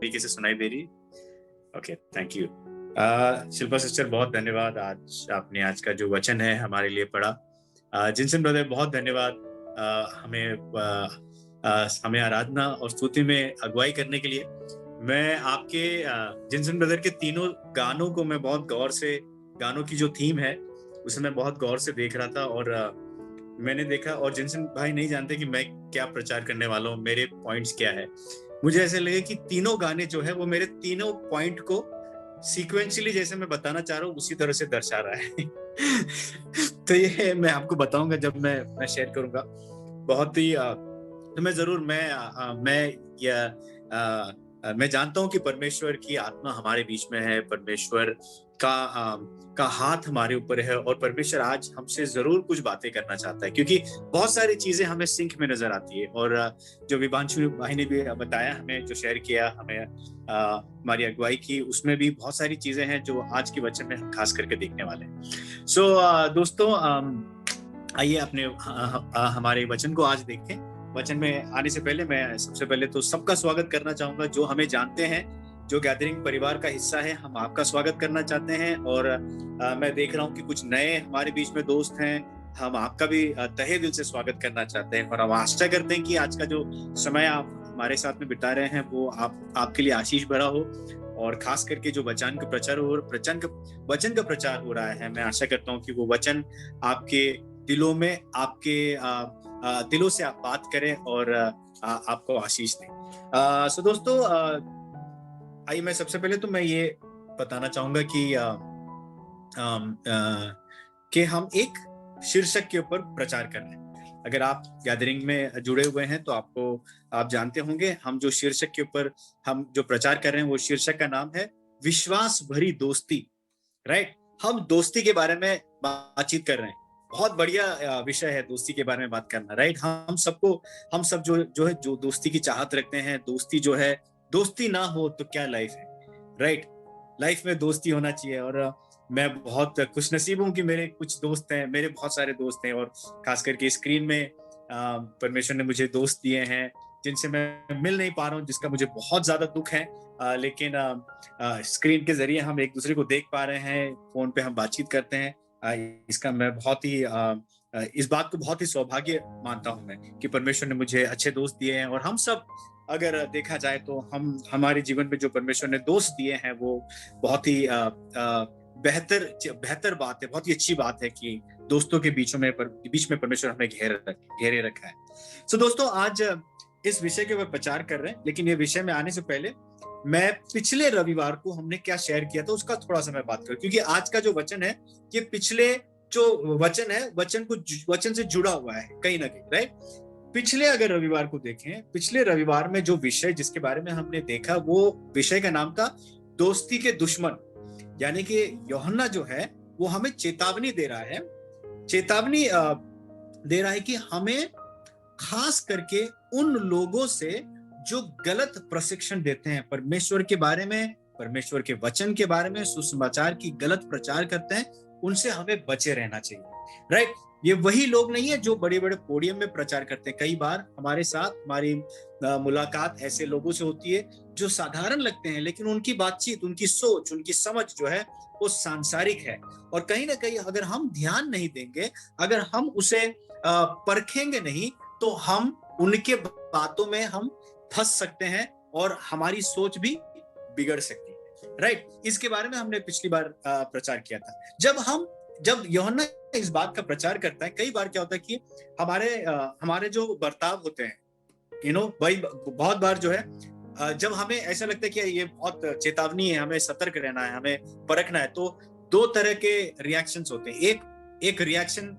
तरीके से सुनाई दे रही? Okay, thank you. Shilpa sister, बहुत धन्यवाद। आज आपने आज का जो वचन है हमारे लिए पढ़ा। जिनसन ब्रदर, बहुत धन्यवाद हमें आराधना और स्तुति में अगुवाई करने के लिए। मैं आपके जिनसन ब्रदर के तीनों गानों को मैं बहुत गौर से, गानों की जो थीम है उसे मैं बहुत गौर से देख रहा था और मैंने देखा, और जिनसन भाई नहीं जानते कि मैं क्या प्रचार करने वाला हूँ, मेरे पॉइंट्स क्या है। मुझे ऐसे लगे कि तीनों गाने जो है वो मेरे तीनों पॉइंट को सीक्वेंशियली जैसे मैं बताना चाह रहा हूँ उसी तरह से दर्शा रहा है। तो ये मैं आपको बताऊंगा जब मैं शेयर करूंगा। बहुत ही तो मैं जरूर मैं जानता हूँ कि परमेश्वर की आत्मा हमारे बीच में है, परमेश्वर का हाथ हमारे ऊपर है, और परमेश्वर आज हमसे जरूर कुछ बातें करना चाहता है, क्योंकि बहुत सारी चीजें हमें सिंक में नजर आती है। और जो विभांशु भाई ने भी बताया, हमें जो शेयर किया, हमें हमारी अगुवाई की, उसमें भी बहुत सारी चीजें हैं जो आज के वचन में हम खास करके देखने वाले हैं। सो दोस्तों, आइए अपने हमारे वचन को आज देखें। वचन में आने से पहले मैं सबसे पहले तो सबका स्वागत करना चाहूंगा जो हमें जानते हैं, जो गैदरिंग परिवार का हिस्सा है। हम आपका स्वागत करना चाहते हैं, और मैं देख रहा हूँ कि कुछ नए हमारे बीच में दोस्त हैं। हम आपका भी तहे दिल से स्वागत करना चाहते हैं, और हम आशा करते हैं कि आज का जो समय आप हमारे साथ में बिता रहे हैं वो आपके लिए आशीष भरा हो, और खास करके जो वचन का प्रचार हो रहा है, मैं आशा करता हूँ कि वो वचन आपके दिलों में, आपके दिलों से आप बात करें और आपको आशीष दें। सो दोस्तों, आइए मैं सबसे पहले तो मैं ये बताना चाहूंगा कि हम एक शीर्षक के ऊपर प्रचार कर रहे हैं। अगर आप गैदरिंग में जुड़े हुए हैं तो आप जानते होंगे हम जो शीर्षक के ऊपर हम जो प्रचार कर रहे हैं वो शीर्षक का नाम है विश्वास भरी दोस्ती। राइट, हम दोस्ती के बारे में बातचीत कर रहे हैं। बहुत बढ़िया विषय है दोस्ती के बारे में बात करना। राइट, हम सब जो दोस्ती की चाहत रखते हैं, दोस्ती जो है, दोस्ती ना हो तो क्या लाइफ है। राइट, लाइफ में दोस्ती होना चाहिए, और मैं बहुत खुशनसीब हूँ कि मेरे कुछ दोस्त हैं, मेरे बहुत सारे दोस्त हैं, और खास करके स्क्रीन में परमेश्वर ने मुझे दोस्त दिए हैं जिनसे मैं मिल नहीं पा रहा हूँ, जिसका मुझे बहुत ज्यादा दुख है। लेकिन स्क्रीन के जरिए हम एक दूसरे को देख पा रहे हैं, फोन पे हम बातचीत करते हैं। इसका मैं बहुत ही इस बात को बहुत ही सौभाग्य मानता हूं मैं कि परमेश्वर ने मुझे अच्छे दोस्त दिए हैं। और हम सब, अगर देखा जाए तो हमारे जीवन में जो परमेश्वर ने दोस्त दिए हैं वो बहुत ही बेहतर बात है, बहुत ही अच्छी बात है कि दोस्तों के बीच में परमेश्वर हमें घेरे रखा है। सो दोस्तों, आज इस विषय के ऊपर प्रचार कर रहे हैं, लेकिन ये विषय में आने से पहले मैं पिछले रविवार को हमने क्या शेयर किया था उसका थोड़ा सा मैं बात करूं, क्योंकि आज का जो वचन है ये पिछले जो वचन है वचन से जुड़ा हुआ है कहीं ना कहीं। राइट, पिछले अगर रविवार को देखें, पिछले रविवार में जो विषय जिसके बारे में हमने देखा वो विषय का नाम था दोस्ती के दुश्मन। यानी कि यूहन्ना जो है वो हमें चेतावनी दे रहा है कि हमें खास करके उन लोगों से जो गलत प्रशिक्षण देते हैं परमेश्वर के बारे में, परमेश्वर के वचन के बारे में, सुसमाचार की गलत प्रचार करते हैं, उनसे हमें बचे रहना चाहिए। राइट, ये वही लोग नहीं है जो बड़े बड़े पोडियम में प्रचार करते हैं। कई बार हमारे साथ हमारी मुलाकात ऐसे लोगों से होती है जो साधारण लगते हैं, लेकिन उनकी बातचीत, उनकी सोच, उनकी समझ जो है वो सांसारिक है। और कहीं ना कहीं अगर हम ध्यान नहीं देंगे, अगर हम उसे परखेंगे नहीं, तो हम उनके बातों में हम फंस सकते हैं और हमारी सोच भी बिगड़ सकती है। राइट, इसके बारे में हमने पिछली बार प्रचार किया था। जब यूहन्ना इस बात का प्रचार करता है, कई बार क्या होता है कि हमारे जो बर्ताव होते हैं, भाई बहुत बार जो है जब हमें ऐसा लगता है कि ये बहुत चेतावनी है, हमें सतर्क रहना है, हमें परखना है, तो दो तरह के रिएक्शंस होते हैं। एक रिएक्शन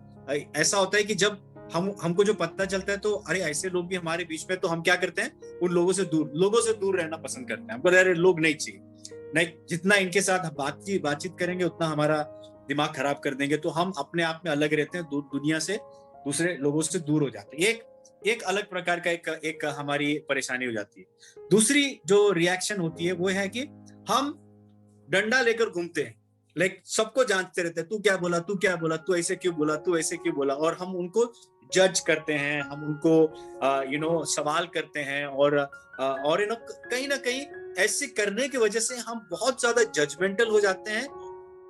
ऐसा होता है कि जब हमको जो पता चलता है तो अरे ऐसे लोग भी हमारे बीच में, तो हम क्या करते हैं, उन लोगों से दूर रहना पसंद करते हैं। हमको अरे लोग नहीं चाहिए, नहीं, जितना इनके साथ बातचीत करेंगे उतना हमारा दिमाग खराब कर देंगे, तो हम अपने आप में अलग रहते हैं, दुनिया से, दूसरे लोगों से दूर हो जाते हैं। एक अलग प्रकार का एक हमारी परेशानी हो जाती है। दूसरी जो रिएक्शन होती है वो है कि हम डंडा लेकर घूमते हैं, लाइक सबको जांचते रहते हैं, तू क्या बोला, तू ऐसे क्यों बोला, और हम उनको जज करते हैं, हम उनको सवाल करते हैं, और कहीं ना कहीं ऐसे करने की वजह से हम बहुत ज्यादा जजमेंटल हो जाते हैं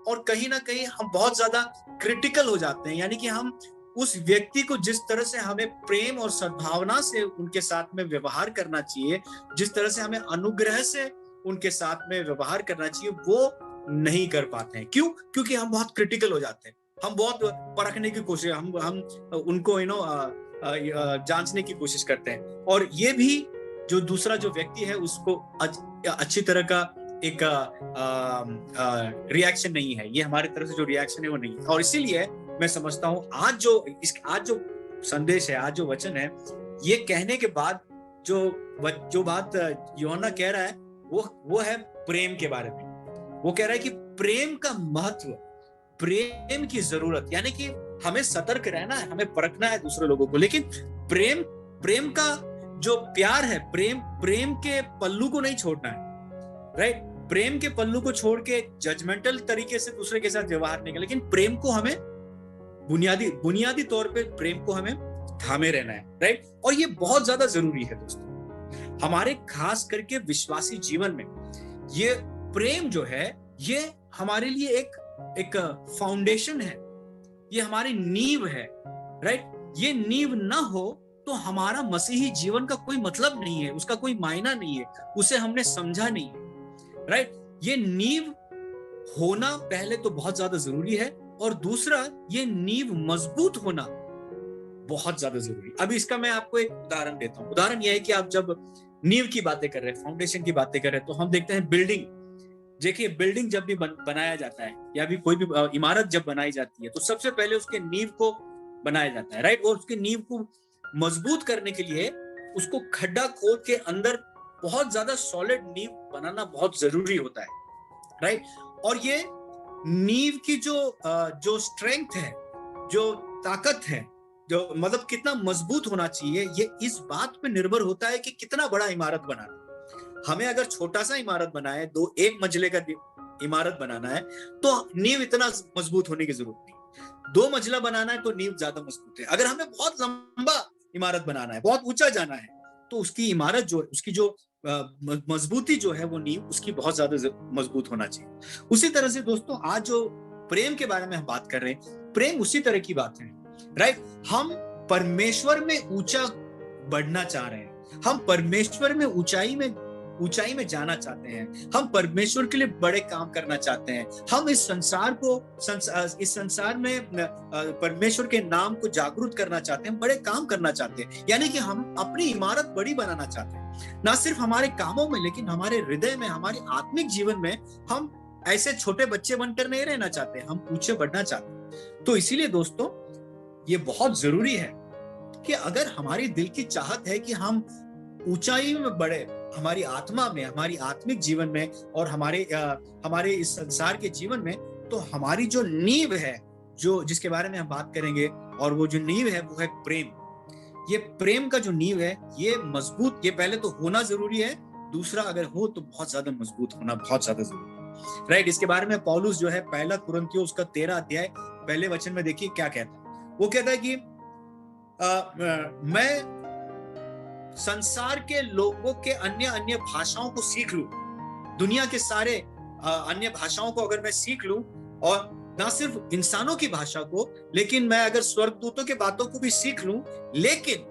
और कहीं ना कहीं हम बहुत ज्यादा क्रिटिकल हो जाते हैं। यानी कि हम उस व्यक्ति को जिस तरह से हमें प्रेम और सद्भावना से उनके साथ में व्यवहार करना चाहिए, जिस तरह से हमें अनुग्रह से उनके साथ में व्यवहार करना चाहिए, वो नहीं कर पाते हैं। क्यों? क्योंकि हम बहुत क्रिटिकल हो जाते हैं, हम बहुत परखने की कोशिश, हम उनको जांचने की कोशिश करते हैं। और ये भी जो दूसरा जो व्यक्ति है उसको अच्छी तरह का एक रिएक्शन नहीं है, ये हमारी तरफ से जो रिएक्शन है वो नहीं है। और इसीलिए मैं समझता हूँ आज जो संदेश है, आज जो वचन है, ये कहने के बाद जो बात यूहन्ना कह रहा है वो है प्रेम के बारे में। वो कह रहा है कि प्रेम का महत्व, प्रेम की जरूरत, यानी कि हमें सतर्क रहना है, हमें परखना है दूसरे लोगों को, लेकिन प्रेम का जो प्यार है, प्रेम के पल्लू को नहीं छोड़ना है, राइट? प्रेम के पल्लू को छोड़ के जजमेंटल तरीके से दूसरे के साथ व्यवहार नहीं, लेकिन प्रेम को हमें बुनियादी तौर पे प्रेम को हमें थामे रहना है, राइट? और ये बहुत ज्यादा जरूरी है दोस्तों, हमारे खास करके विश्वासी जीवन में ये प्रेम जो है ये हमारे लिए एक फाउंडेशन है, ये हमारी नींव है, राइट? ये नींव ना हो तो हमारा मसीही जीवन का कोई मतलब नहीं है, उसका कोई मायना नहीं है, उसे हमने समझा नहीं है, राइट? ये नींव होना पहले तो बहुत ज्यादा जरूरी है, और दूसरा ये नींव मजबूत होना बहुत ज्यादा जरूरी। अभी इसका मैं आपको एक उदाहरण देता हूँ। उदाहरण यह है कि आप जब नींव की बातें कर रहे हैं, फाउंडेशन की बातें कर रहे हैं, तो हम देखते हैं बिल्डिंग, देखिए बिल्डिंग जब भी बनाया जाता है या भी कोई भी इमारत जब बनाई जाती है तो सबसे पहले उसके नींव को बनाया जाता है, राइट? और उसके नींव को मजबूत करने के लिए उसको खड्डा खोद के अंदर बहुत ज्यादा सॉलिड नींव बनाना बहुत जरूरी होता है, राइट? और ये नींव की जो स्ट्रेंथ है, जो ताकत है, जो मतलब कितना मजबूत होना चाहिए, ये इस बात पे निर्भर होता है कि कितना बड़ा इमारत बनाना। हमें अगर छोटा सा इमारत बनाए, एक मंजिले का इमारत बनाना है तो नींव इतना मजबूत होने की जरूरत नहीं। 2 मंजिला बनाना है तो नींव ज्यादा मजबूत है। अगर हमें बहुत लंबा इमारत बनाना है, बहुत ऊंचा जाना है, तो उसकी इमारत उसकी जो मजबूती जो है वो नींव उसकी बहुत ज्यादा मजबूत होना चाहिए। उसी तरह से दोस्तों आज जो प्रेम के बारे में हम बात कर रहे हैं, प्रेम उसी तरह की बात है, राइट? हम परमेश्वर में ऊंचा बढ़ना चाह रहे हैं, हम परमेश्वर में ऊंचाई में जाना चाहते हैं, हम परमेश्वर के लिए बड़े काम करना चाहते हैं, हम इस संसार में परमेश्वर के नाम को जागरूक करना चाहते हैं, बड़े काम करना चाहते हैं। यानी कि हम अपनी इमारत बड़ी बनाना चाहते हैं, ना सिर्फ हमारे कामों में लेकिन हमारे हृदय में, हमारे आत्मिक जीवन में हम ऐसे छोटे बच्चे बनकर नहीं रहना चाहते, हम ऊंचे बढ़ना चाहते हैं। तो इसीलिए दोस्तों ये बहुत जरूरी है कि अगर हमारी दिल की चाहत है कि हम ऊंचाई में बढ़े, हमारी आत्मा में, हमारी आत्मिक जीवन में और हमारे इस संसार के जीवन में, तो हमारी जो नींव है, जो जिसके बारे में हम बात करेंगे, और वो जो नींव है वो है प्रेम। ये प्रेम का जो नींव है ये मजबूत, ये पहले तो होना जरूरी है, दूसरा अगर हो तो बहुत ज्यादा मजबूत होना बहुत ज्यादा जरूरी है, राइट? इसके बारे में पौलुस जो है 1 कुरिन्थियों उसका 13 अध्याय पहले वचन में देखिए क्या कहता है। वो कहता है कि मैं संसार के लोगों के अन्य भाषाओं को सीख लूं, दुनिया के सारे अन्य भाषाओं को अगर मैं सीख लूं, और ना सिर्फ इंसानों की भाषा को, लेकिन मैं अगर स्वर्गदूतों के बातों को भी सीख लूं, लेकिन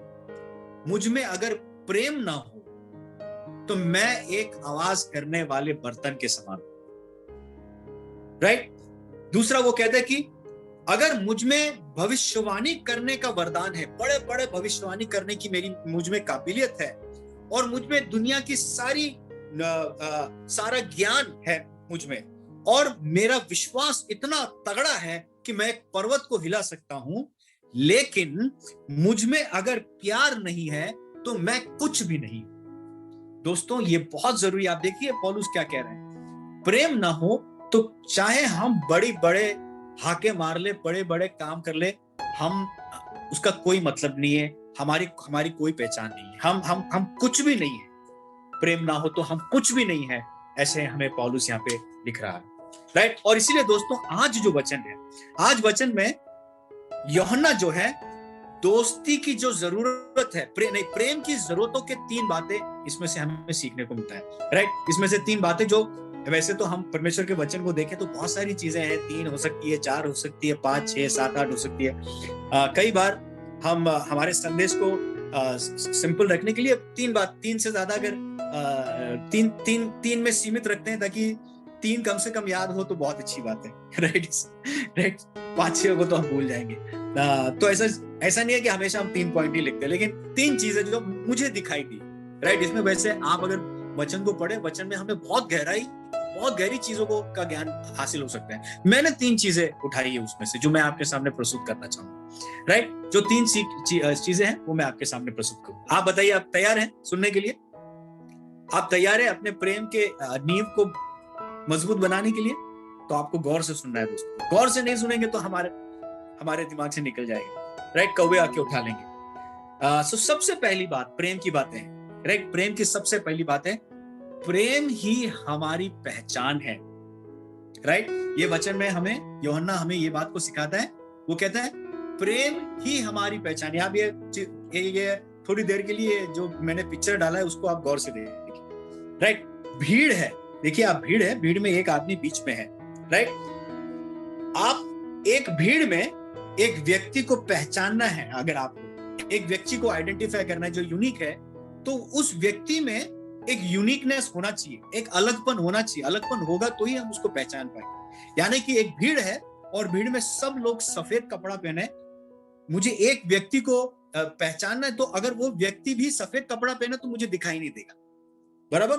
मुझ में अगर प्रेम ना हो तो मैं एक आवाज करने वाले बर्तन के समान, राइट? दूसरा वो कहता है कि अगर मुझ में भविष्यवाणी करने का वरदान है, बड़े बड़े भविष्यवाणी करने की मुझ में काबिलियत है, और मुझ में दुनिया की सारा ज्ञान है मुझ में, और मेरा विश्वास इतना तगड़ा है कि मैं एक पर्वत को हिला सकता हूं, लेकिन मुझ में अगर प्यार नहीं है तो मैं कुछ भी नहीं। दोस्तों ये बहुत जरूरी, आप देखिए पौलुस क्या कह रहे हैं, प्रेम ना हो तो चाहे हम बड़े हाके मार ले, बड़े बड़े काम कर ले, हम उसका कोई मतलब नहीं है, हमारी कोई पहचान नहीं है, हम कुछ भी नहीं है। प्रेम ना हो तो हम कुछ भी नहीं है, ऐसे हमें पौलुस यहाँ पे लिख रहा है, राइट? और इसीलिए दोस्तों आज जो वचन है, आज वचन में यूहन्ना जो है दोस्ती की जो जरूरत है, प्रेम की जरूरतों के 3 बातें इसमें से हमें सीखने को मिलता है, राइट। इसमें से 3 बातें जो वैसे तो हम परमेश्वर के वचन को देखें तो बहुत सारी चीजें हैं, 3 हो सकती है, 4 हो सकती है, 5, 6, 7, 8 हो सकती है। कई बार हम हमारे संदेश को सिंपल रखने के लिए 3 से ज्यादा अगर तीन में सीमित रखते हैं ताकि 3 कम से कम याद हो तो बहुत अच्छी बात है, राइट राइट। 5-6 को तो हम भूल जाएंगे। तो ऐसा नहीं है कि हमेशा हम 3 पॉइंट ही लिखते हैं, लेकिन 3 चीजें जो मुझे दिखाई दी, राइट। इसमें वैसे आप अगर वचन को पढ़े, वचन में हमें बहुत गहरी चीजों को का ज्ञान हासिल हो सकता है। मैंने 3 चीजें उठाई है उसमें से जो मैं आपके सामने प्रस्तुत करना चाहूंगा, राइट। जो 3 चीजें हैं वो मैं आपके सामने प्रस्तुत करूंगा। आप बताइए, आप तैयार हैं सुनने के लिए? आप तैयार हैं अपने प्रेम के नींव को मजबूत बनाने के लिए? तो आपको गौर से सुनना है दोस्तों। गौर से नहीं सुनेंगे तो हमारे दिमाग से निकल जाएगा, राइट। कौवे आके उठा लेंगे। सो सबसे पहली बात प्रेम की बातें हैं, राइट। प्रेम की सबसे पहली बात है, प्रेम ही हमारी पहचान है, राइट। ये वचन में यूहन्ना हमें ये बात को सिखाता है। वो कहता है प्रेम ही हमारी पहचान है। आप ये थोड़ी देर के लिए जो मैंने पिक्चर डाला है उसको आप गौर से देखिए, राइट। भीड़ है, देखिए आप, भीड़ है, भीड़ में एक आदमी बीच में है, राइट। आप एक भीड़ में एक व्यक्ति को पहचानना है। अगर आपको एक व्यक्ति को आइडेंटिफाई करना है जो यूनिक है, तो उस व्यक्ति में एक यूनिकनेस होना चाहिए, एक अलगपन होना चाहिए। अलगपन होगा तो ही हम उसको पहचान पाएंगे। यानी कि एक भीड़ है और भीड़ में सब लोग सफेद कपड़ा पहने, मुझे एक व्यक्ति को पहचानना है, तो अगर वो व्यक्ति भी सफेद कपड़ा पहने तो मुझे दिखाई नहीं देगा, बराबर।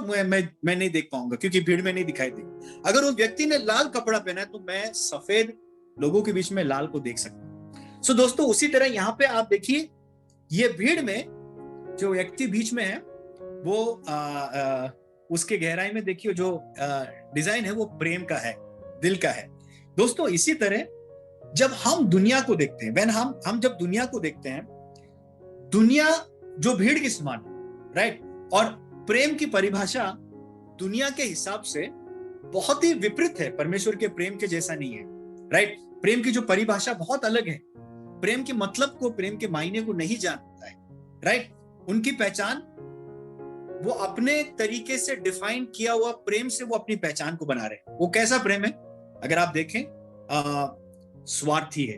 मैं नहीं देख पाऊंगा क्योंकि भीड़ में नहीं दिखाई देगा। अगर वो व्यक्ति ने लाल कपड़ा पहना है तो मैं सफेद लोगों के बीच में लाल को देख सकता हूँ। सो दोस्तों, उसी तरह यहाँ पे आप देखिए, ये भीड़ में जो व्यक्ति बीच में है वो उसके गहराई में देखिए जो डिजाइन है वो प्रेम का है, दिल का है। दोस्तों, इसी तरह जब हम दुनिया को देखते हैं, हम जब दुनिया को देखते हैं, दुनिया जो भीड़ के समान है, राइट। और प्रेम की परिभाषा दुनिया के हिसाब से बहुत ही विपरीत है, परमेश्वर के प्रेम के जैसा नहीं है, राइट। प्रेम की जो परिभाषा बहुत अलग है, प्रेम के मतलब को, प्रेम के मायने को नहीं जानता है, राइट। उनकी पहचान, वो अपने तरीके से डिफाइन किया हुआ प्रेम से वो अपनी पहचान को बना रहे हैं। वो कैसा प्रेम है? अगर आप देखें, स्वार्थी है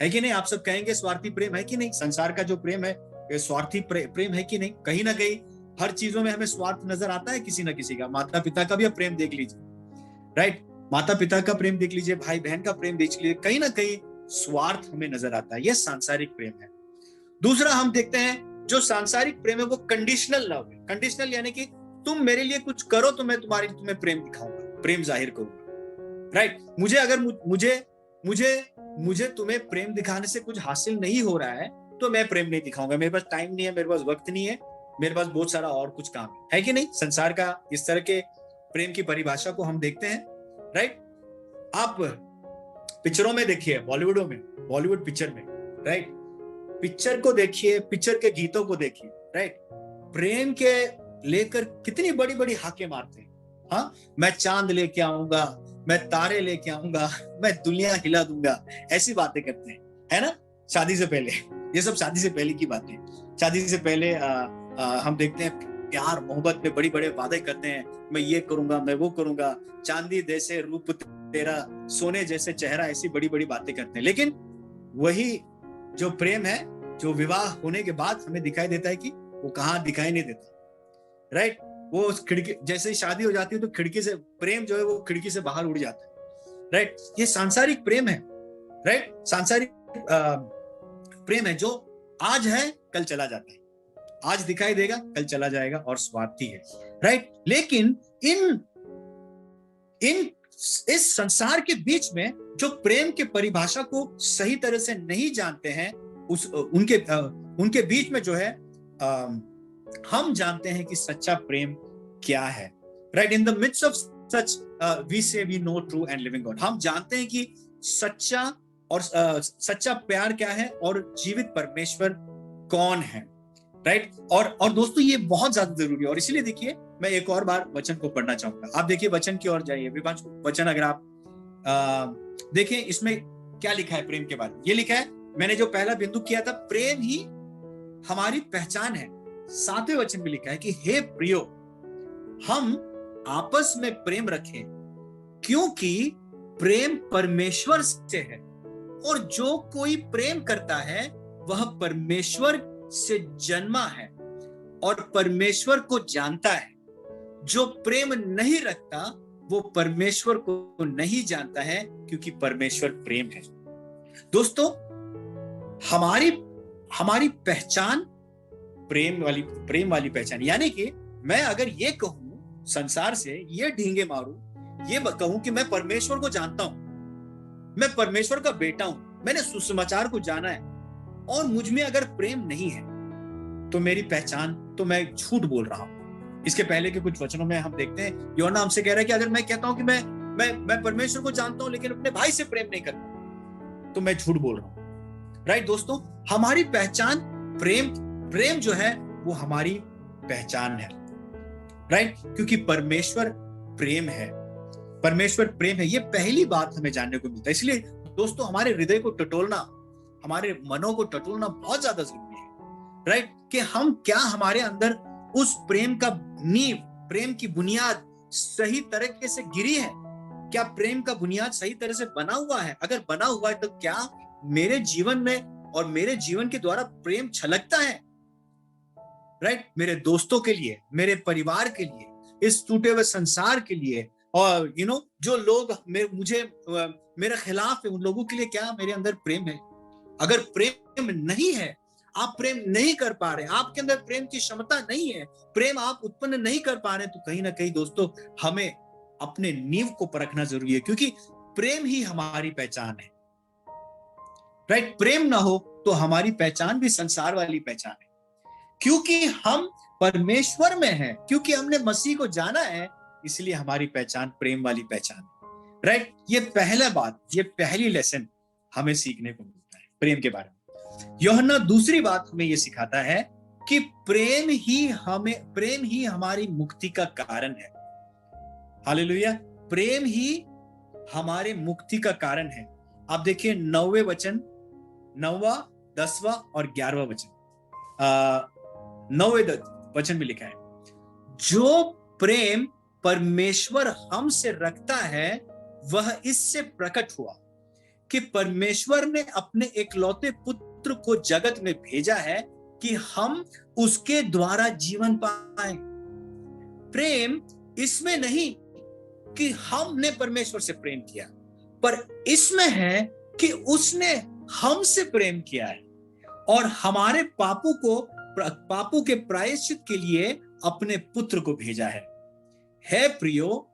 कि नहीं? आप सब कहेंगे स्वार्थी प्रेम है कि नहीं? संसार का जो प्रेम है स्वार्थी प्रेम है कि नहीं? कहीं ना कहीं हर चीजों में हमें स्वार्थ नजर आता है किसी ना किसी का। माता पिता का भी आप प्रेम देख लीजिए, राइट। माता पिता का प्रेम देख लीजिए, भाई बहन का प्रेम देख लीजिए, कहीं ना कहीं स्वार्थ हमें नजर आता है। यह सांसारिक प्रेम है। दूसरा हम देखते हैं जो सांसारिक प्रेम है वो कंडीशनल लव है। कंडीशनल यानी कि तुम मेरे लिए कुछ करो तो मैं तुम्हें प्रेम दिखाऊंगा, प्रेम जाहिर करूंगा, राइट। मुझे तुम्हें प्रेम दिखाने से कुछ हासिल नहीं हो रहा है तो मैं प्रेम नहीं दिखाऊंगा। मेरे पास टाइम नहीं है, मेरे पास वक्त नहीं है, मेरे पास बहुत सारा और कुछ काम है कि नहीं? संसार का इस तरह के प्रेम की परिभाषा को हम देखते हैं, राइट। आप पिक्चरों में देखिए, बॉलीवुड पिक्चर में, राइट। पिक्चर को देखिए, पिक्चर के गीतों को देखिए, राइट। प्रेम के लेकर कितनी बड़ी बड़ी हाके मारते हैं। हाँ, मैं चांद लेके आऊंगा, मैं तारे लेके आऊंगा, मैं दुनिया हिला दूंगा, ऐसी बातें करते हैं, है ना? शादी से पहले, ये सब शादी से पहले की बातें। शादी से पहले हम देखते हैं प्यार मोहब्बत में बड़ी बड़े वादे करते हैं, मैं ये करूंगा, मैं वो करूंगा, चांदी जैसे रूप तेरा, सोने जैसे चेहरा, ऐसी बड़ी बड़ी बातें करते हैं। लेकिन वही जो प्रेम है, जो विवाह होने के बाद हमें दिखाई देता है कि वो कहाँ दिखाई नहीं देता, राइट। वो उस खिड़की, जैसे ही शादी हो जाती है तो खिड़की से प्रेम जो है वो खिड़की से बाहर उड़ जाता है, राइट। ये सांसारिक प्रेम है, राइट। सांसारिक प्रेम है जो आज है कल चला जाता है, आज दिखाई देगा कल चला जाएगा और स्वार्थी है, राइट। लेकिन इस संसार के बीच में जो प्रेम के परिभाषा को सही तरह से नहीं जानते हैं, उनके बीच में जो है हम जानते हैं कि सच्चा प्रेम क्या है, right. In the midst of such we say we know true and living God. हम जानते हैं कि सच्चा प्यार क्या है और जीवित परमेश्वर कौन है, राइट। और दोस्तों, ये बहुत ज्यादा जरूरी है। और इसलिए देखिए, मैं एक और बार वचन को पढ़ना चाहूंगा। आप देखिए वचन की ओर जाइए। वचन अगर आप देखें, इसमें क्या लिखा है प्रेम के बारे में? ये लिखा है मैंने जो पहला बिंदु किया था, प्रेम ही हमारी पहचान है। 7वें वचन में लिखा है कि हे प्रियो, हम आपस में प्रेम रखें, क्योंकि प्रेम परमेश्वर से है, और जो कोई प्रेम करता है वह परमेश्वर से जन्मा है और परमेश्वर को जानता है। जो प्रेम नहीं रखता वो परमेश्वर को नहीं जानता है, क्योंकि परमेश्वर प्रेम है। दोस्तों, हमारी पहचान प्रेम वाली पहचान, यानी कि मैं अगर ये कहूं संसार से, ये ढींगे मारूं, ये कहूं कि मैं परमेश्वर को जानता हूं, मैं परमेश्वर का बेटा हूं, मैंने सुसमाचार को जाना है, और मुझ में अगर प्रेम नहीं है तो मेरी पहचान, तो मैं झूठ बोल रहा हूं। इसके पहले के कुछ वचनों में हम देखते हैं, यूहन्ना हमसे कह रहा है कि अगर मैं कहता हूं कि मैं परमेश्वर को जानता हूं लेकिन अपने भाई से प्रेम नहीं करता, तो मैं झूठ बोल रहा हूं। राइट दोस्तों, हमारी पहचान प्रेम जो है वो हमारी पहचान है। राइट, क्योंकि परमेश्वर प्रेम है, परमेश्वर प्रेम है। ये पहली बात हमें जानने को मिलता है। इसलिए दोस्तों, हमारे हृदय को टटोलना, हमारे मनों को टटोलना बहुत ज्यादा जरूरी है। राइट, कि हम क्या हमारे अंदर उस प्रेम का नींव, प्रेम की बुनियाद सही तरीके से गिरी है? क्या प्रेम का बुनियाद सही तरह से बना हुआ है? अगर बना हुआ है तो क्या मेरे जीवन में और मेरे जीवन के द्वारा प्रेम छलकता है? राइट, मेरे दोस्तों के लिए, मेरे परिवार के लिए, इस टूटे हुए संसार के लिए, और जो लोग मेरे खिलाफ है, उन लोगों के लिए क्या मेरे अंदर प्रेम है? अगर प्रेम नहीं है, आप प्रेम नहीं कर पा रहे, आपके अंदर प्रेम की क्षमता नहीं है, प्रेम आप उत्पन्न नहीं कर पा रहे, तो कहीं ना कहीं दोस्तों हमें अपने नींव को परखना जरूरी है, क्योंकि प्रेम ही हमारी पहचान है। राइट, प्रेम ना हो तो हमारी पहचान भी संसार वाली पहचान है। क्योंकि हम परमेश्वर में हैं, क्योंकि हमने मसीह को जाना है, इसलिए हमारी पहचान प्रेम वाली पहचान है। राइट, ये पहला बात, ये पहली लेसन हमें सीखने को मिलता है प्रेम के बारे में। यूहन्ना दूसरी बात हमें ये सिखाता है कि प्रेम ही हमारी मुक्ति का कारण है। हालेलुया, प्रेम ही हमारे मुक्ति का कारण है। आप देखिए 9वें वचन, 9वां, 10वां और 11वां वचन, 9वें वचन में लिखा है, जो प्रेम परमेश्वर हमसे रखता है वह इससे प्रकट हुआ कि परमेश्वर ने अपने एकलौते पुत्र को जगत में भेजा है कि हम उसके द्वारा जीवन पाएं। प्रेम इसमें नहीं कि हमने परमेश्वर से प्रेम किया, पर इसमें है कि उसने हमसे प्रेम किया है और हमारे पापों के प्रायश्चित के लिए अपने पुत्र को भेजा है। हे प्रियो,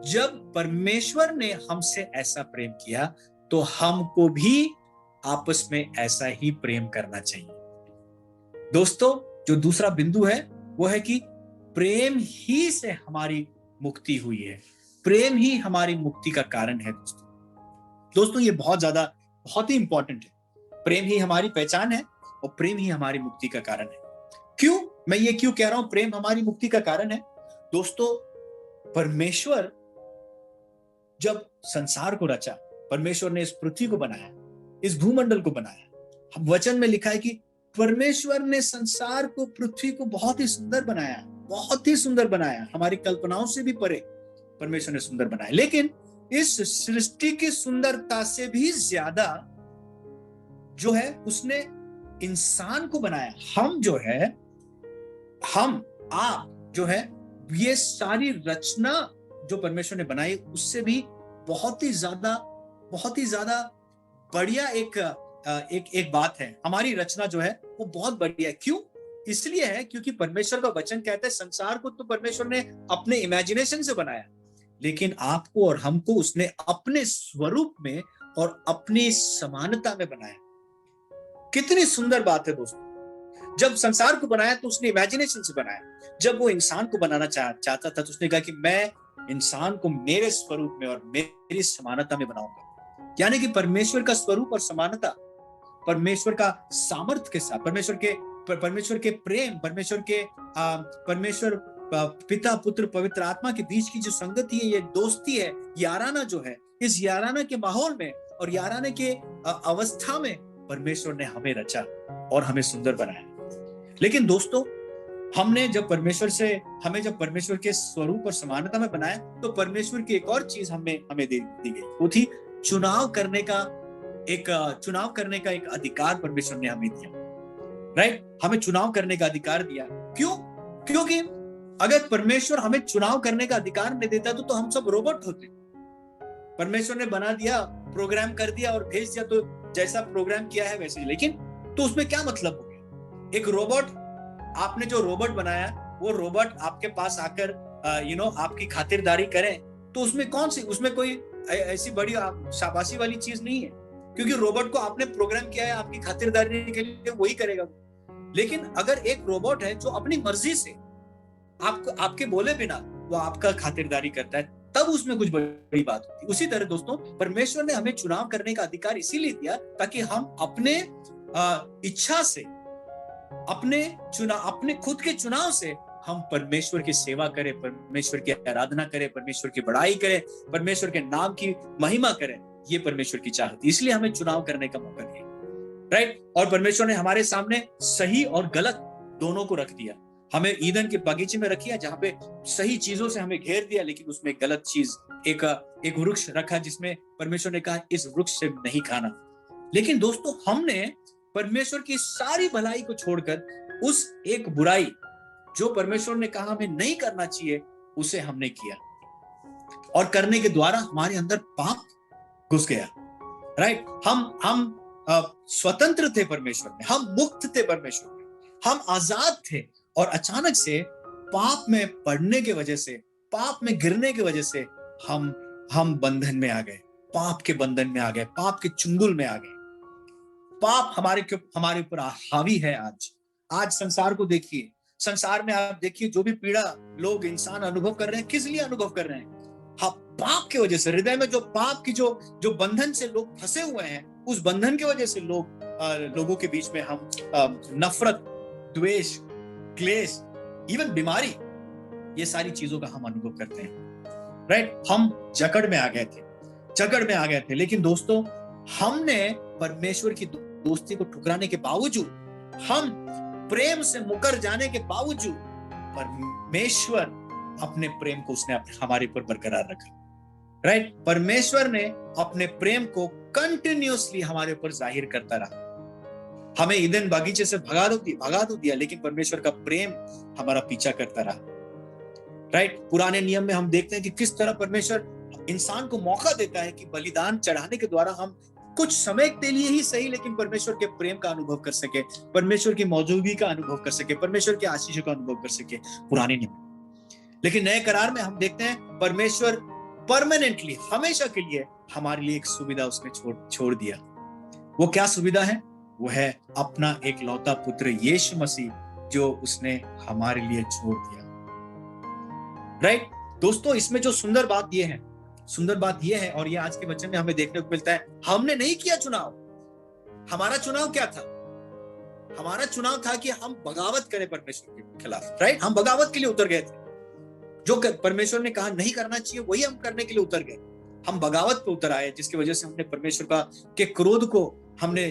जब परमेश्वर ने हमसे ऐसा प्रेम किया तो हमको भी आपस में ऐसा ही प्रेम करना चाहिए। दोस्तों, जो दूसरा बिंदु है वो है कि प्रेम ही से हमारी मुक्ति हुई है, प्रेम ही हमारी मुक्ति का कारण है। दोस्तों, ये बहुत ही इंपॉर्टेंट है। प्रेम ही हमारी पहचान है और प्रेम ही हमारी मुक्ति का कारण है। क्यों मैं ये क्यों कह रहा हूं प्रेम हमारी मुक्ति का कारण है? दोस्तों, परमेश्वर जब संसार को रचा, परमेश्वर ने इस पृथ्वी को बनाया, इस भूमंडल को बनाया, वचन में लिखा है कि परमेश्वर ने संसार को, पृथ्वी को बहुत ही सुंदर बनाया, बहुत ही सुंदर बनाया, हमारी कल्पनाओं से भी परे परमेश्वर ने सुंदर बनाया। लेकिन इस सृष्टि की सुंदरता से भी ज्यादा जो है उसने इंसान को बनाया। आप जो है, ये सारी रचना जो परमेश्वर ने बनाई उससे भी बहुत ही ज्यादा बढ़िया एक बात है। हमारी रचना जो है वो बहुत बढ़िया है। क्यों? इसलिए है क्योंकि परमेश्वर का वचन कहता है संसार को तो परमेश्वर ने अपने इमेजिनेशन से बनाया, लेकिन आपको और हमको उसने अपने स्वरूप में और अपनी समानता में बनाया। कितनी सुंदर बात है दोस्तों। जब संसार को बनाया तो उसने इमेजिनेशन से बनाया। जब वो इंसान को बनाना चाहता था तो उसने कहा कि मैं इंसान को मेरे स्वरूप में और मेरी समानता में बनाऊंगा। यानी कि परमेश्वर का स्वरूप और समानता, परमेश्वर का सामर्थ्य के साथ, परमेश्वर के प्रेम, परमेश्वर पिता, पुत्र, पवित्र आत्मा के बीच की जो संगति है, ये दोस्ती है, याराना जो है, इस याराना के माहौल में और याराना के अवस्था में परमेश्वर ने हमें रचा और हमें सुंदर बनाया। लेकिन दोस्तों, जब परमेश्वर के स्वरूप और समानता में बनाया, तो परमेश्वर की एक और चीज हमें दी गई, वो थी चुनाव करने का एक अधिकार परमेश्वर ने हमें दिया। राइट, हमें चुनाव करने का अधिकार दिया। क्यों? क्योंकि अगर परमेश्वर हमें चुनाव करने का अधिकार नहीं देता तो हम सब रोबोट होते। परमेश्वर ने बना दिया, प्रोग्राम कर दिया और भेज दिया, तो जैसा प्रोग्राम किया है वैसे ही। लेकिन तो उसमें क्या मतलब हो गया? एक रोबोट, आपने जो रोबोट बनाया, वो रोबोट आपके पास आकर आपकी खातिरदारी करे, तो उसमें कोई ऐसी बड़ी शाबाशी वाली चीज नहीं है, क्योंकि रोबोट को आपने प्रोग्राम किया है आपकी खातिरदारी के लिए, वही करेगा। लेकिन अगर एक रोबोट है जो अपनी मर्जी से आपके बोले बिना वो आपका खातिरदारी करता है, तब उसमें कुछ बड़ी बात होती है। उसी तरह दोस्तों, परमेश्वर ने हमें चुनाव करने का अधिकार इसीलिए दिया ताकि हम अपने इच्छा से, अपने खुद के चुनाव से हम परमेश्वर की सेवा करें, परमेश्वर की आराधना करें, परमेश्वर की बड़ाई करें, परमेश्वर के नाम की महिमा करें। ये परमेश्वर की चाहत, इसलिए हमें चुनाव करने का मौका दिया। राइट, और परमेश्वर ने हमारे सामने सही और गलत दोनों को रख दिया। हमें ईदन के बगीचे में रखिया, जहां पे सही चीजों से हमें घेर दिया, लेकिन उसमें गलत चीज, एक वृक्ष रखा जिसमें परमेश्वर ने कहा इस वृक्ष से नहीं खाना। लेकिन दोस्तों, हमने परमेश्वर की सारी भलाई को छोड़कर उस एक बुराई जो परमेश्वर ने कहा हमें नहीं करना चाहिए, उसे हमने किया, और करने के द्वारा हमारे अंदर पाप घुस गया। राइट, हम स्वतंत्र थे परमेश्वर में, हम मुक्त थे परमेश्वर में, हम आजाद थे, और अचानक से पाप में पड़ने की वजह से, पाप में गिरने की वजह से हम बंधन में आ गए, पाप के बंधन में आ गए, पाप के चुंगल में आ गए। पाप हमारे ऊपर हावी है। आज संसार को देखिए, संसार में आप देखिए जो भी पीड़ा लोग, इंसान अनुभव कर रहे हैं, किस लिए अनुभव कर रहे हैं? हाँ, पाप की वजह से। हृदय में जो पाप की जो बंधन से लोग फंसे हुए हैं, उस बंधन की वजह से लोगों के बीच में हम नफरत, द्वेष, क्लेश, इवन बीमारी, ये सारी चीजों का हम अनुभव करते हैं। राइट, हम जकड़ में आ गए थे। लेकिन दोस्तों, हमने परमेश्वर की दोस्ती को ठुकराने के बावजूद, हम प्रेम से मुकर जाने के बावजूद, परमेश्वर अपने प्रेम को उसने हमारे ऊपर बरकरार रखा। राइट, परमेश्वर ने अपने प्रेम को कंटिन्यूअसली हमारे ऊपर जाहिर करता रहा। हमें ईदन बगीचे से भगा तो दिया, लेकिन परमेश्वर का प्रेम हमारा पीछा करता रहा। राइट, पुराने नियम में हम देखते हैं कि किस तरह परमेश्वर इंसान को मौका देता है कि बलिदान चढ़ाने के द्वारा हम कुछ समय के लिए ही सही, लेकिन परमेश्वर के प्रेम का अनुभव कर सके, परमेश्वर की मौजूदगी का अनुभव कर सके, परमेश्वर के आशीषों का अनुभव कर सके पुराने नियम। लेकिन नए करार में हम देखते हैं परमेश्वर परमानेंटली, हमेशा के लिए हमारे लिए एक सुविधा उसने छोड़ दिया। वो क्या सुविधा है? वो है अपना एक लौता पुत्र यीशु मसीह, जो उसने हमारे लिए छोड़ दिया। राइट दोस्तों, इसमें जो सुंदर बात ये है, और ये आज के वचन में हमें देखने को मिलता है, हमने नहीं किया चुनाव। हमारा चुनाव क्या था? हमारा चुनाव था कि हम बगावत करें परमेश्वर के खिलाफ। राइट, हम बगावत के लिए उतर गए थे। जो परमेश्वर ने कहा नहीं करना चाहिए, वही हम करने के लिए उतर गए। हम बगावत पे उतर आए, जिसकी वजह से हमने परमेश्वर के क्रोध को हमने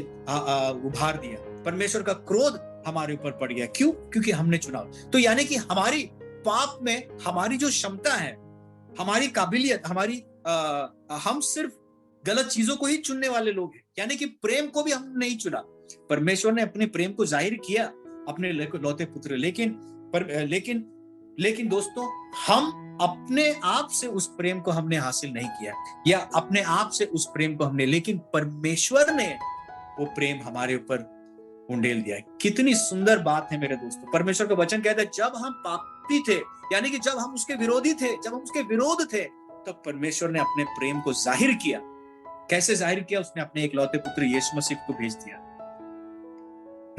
उभार दिया। परमेश्वर का क्रोध हमारे ऊपर पड़ गया। क्यों? क्योंकि हमने चुनाव। तो यानी कि हमारी पाप में हमारी जो क्षमता है, हमारी काबिलियत, हम सिर्फ गलत चीजों को ही चुनने वाले लोग हैं। यानी कि प्रेम को भी हमने नहीं चुना। परमेश्वर ने अपने प्रेम को जाहिर किया अपने लौते पुत्र, लेकिन दोस्तों, हम अपने आप से उस प्रेम को हमने हासिल नहीं किया, या अपने आप से उस प्रेम को हमने, लेकिन परमेश्वर ने वो प्रेम हमारे ऊपर उंडेल दिया है। कितनी सुंदर बात है मेरे दोस्तों। परमेश्वर का वचन कहता है, जब हम पापी थे, यानी कि जब हम उसके विरोधी थे, जब हम उसके विरोध थे, तब परमेश्वर ने अपने प्रेम को जाहिर किया। कैसे जाहिर किया? उसने अपने एक लौते पुत्र यीशु मसीह को भेज दिया।